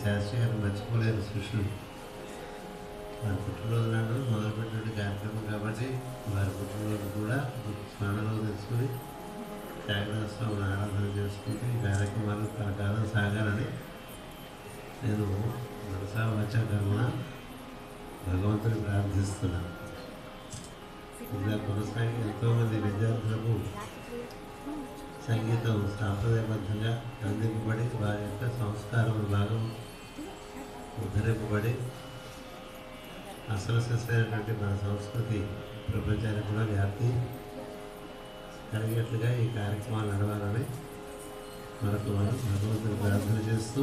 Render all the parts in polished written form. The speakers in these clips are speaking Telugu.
శాస్త్రి గారు మర్చిపోలేని శిష్యులు. వారి పుట్టినరోజు నాడు మొదలుపెట్టిన కార్యక్రమం కాబట్టి వారి పుట్టినరోజు కూడా స్మరణలో తెలుసుకుని త్యాగరాజస్వామిని ఆరాధన చేసుకుంటూ ఈ కార్యక్రమాలు కలకాలం సాగాలని నేను మనసా వాచా కర్మణ భగవంతుని ప్రార్థిస్తున్నాను. ఇలా కొనసాగి ఎంతోమంది విద్యార్థులకు సంగీతం సాంప్రదాయబద్ధంగా అందింపబడి వారి యొక్క సంస్కారం భాగం ఉద్ధరింపబడి అసలు శిశైనటువంటి మన సంస్కృతి ప్రపంచానికి కూడా వ్యాప్తి కలిగేట్లుగా ఈ కార్యక్రమాలు నడవాలని మరొక వారు భగవంతుని ప్రార్థన చేస్తూ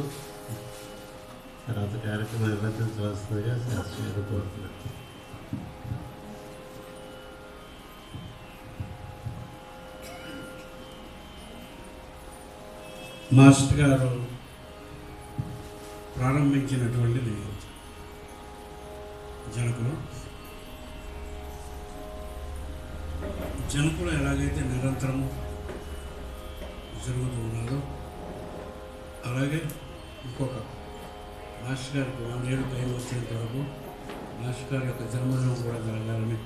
తర్వాత కార్యక్రమం నిర్వర్తించవలసిందిగా శాస్త్రీయంగా కోరుతున్నాను. మాస్టర్ గారు ప్రారంభించినటువంటిది జనకులు ఎలాగైతే నిరంతరము జరుగుతూ ఉన్నదో అలాగే ఇంకొక మాస్టర్ గారికి 100 ఏళ్ళు టైం వచ్చేంత వరకు మాస్టర్ గారి యొక్క జన్మదినం కూడా జరగాలని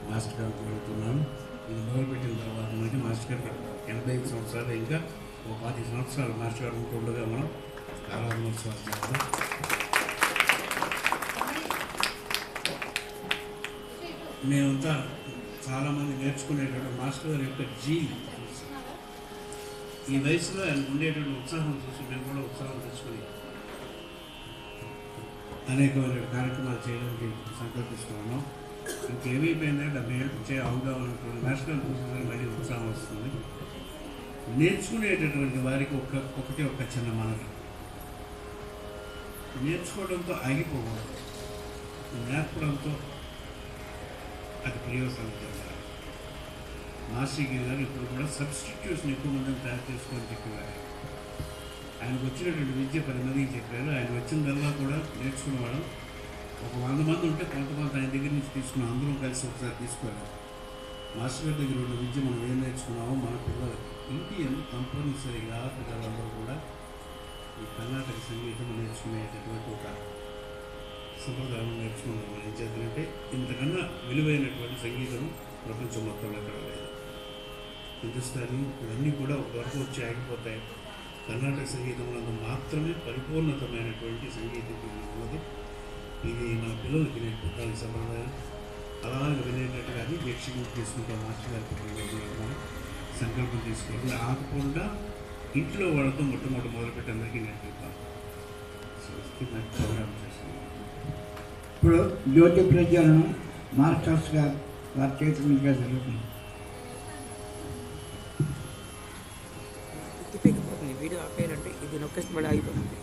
మాస్టర్ గారికి కోరుతున్నాను. ఇది మొదలుపెట్టిన తర్వాత మనకి మాస్టర్ గారికి 85 సంవత్సరాలు, ఇంకా ఒక 10 సంవత్సరాలు మాస్టర్ గారు ఉంటుండగా మనం ఆరాధనోత్సవాలు చేద్దాం. మేమంతా చాలామంది నేర్చుకునేటువంటి మాస్టర్ గారి యొక్క ఈ వయసులో ఆయన ఉండేటువంటి ఉత్సాహం చూసి మేము కూడా ఉత్సాహం తెచ్చుకుని అనేకమైన కార్యక్రమాలు చేయడానికి సంకల్పిస్తున్నాం. ఇంకేమైపోయిందంటే 70 ఏళ్ళు అవగాహనటువంటి మాస్టర్ గారు చూసిన మళ్ళీ ఉత్సాహం వస్తుంది. నేర్చుకునేటటువంటి వారికి ఒక చిన్న మనవి, నేర్చుకోవడంతో ఆగిపోకూడదు, నేర్పడంతో అది ప్రయోజనం జరగాలి. మాస్టర్ గారు ఇప్పుడు కూడా సబ్స్టిట్యూషన్ ఎక్కువ మందిని తయారు చేసుకోని చెప్పేవారు. ఆయనకు వచ్చినటువంటి విద్య 10 మందికి చెప్పారు. ఆయన వచ్చిందల్లా కూడా నేర్చుకునేవాడు. ఒక 100 మంది ఉంటే కొంత ఆయన దగ్గర నుంచి తీసుకున్నాం, అందరం కలిసి ఒకసారి తీసుకోవాలి. మాస్టర్ గారి దగ్గర ఉన్న విద్య మనం ఏం నేర్చుకున్నామో మన పిల్లలు ఇండియన్ కంపల్సరీగా పిల్లలందరూ కూడా ఈ కర్ణాటక సంగీతం నేర్చుకునేటటువంటి ఒక సంప్రదాయం నేర్చుకున్నాం. ఏం చేద్దంటే ఇంతకన్నా విలువైనటువంటి సంగీతం ప్రపంచం మొత్తంలో ఎక్కడ లేదు. హిందుస్థానీ ఇవన్నీ కూడా ఒక వరకు వచ్చి ఆగిపోతాయి. కర్ణాటక సంగీతంలో మాత్రమే పరిపూర్ణతమైనటువంటి సంగీతం ఉన్నది. ఇది మన పిల్లలకి నేర్పుతాను సంప్రదాయం. అలాగే వినేటట్టుగా అది దీక్షకు తీసుకుంటాం. మాస్టర్ గారికి సంకల్పం తీసుకోవాలి. ఆగకుండా ఇంట్లో వాళ్ళతో మొట్టమొదటి అందరికీ నేర్పుతాం. ప్రోగ్రామ్ చేస్తున్నాం. ఇప్పుడు జ్యోతి ప్రజ్వలనం మాస్టర్స్ గారు వారి చేతుల మీదుగా జరుగుతుంది. వీడియో ఆపేయాలంటే ఇది నొక్కేసి మళ్ళీ ఆగిపోతుంది.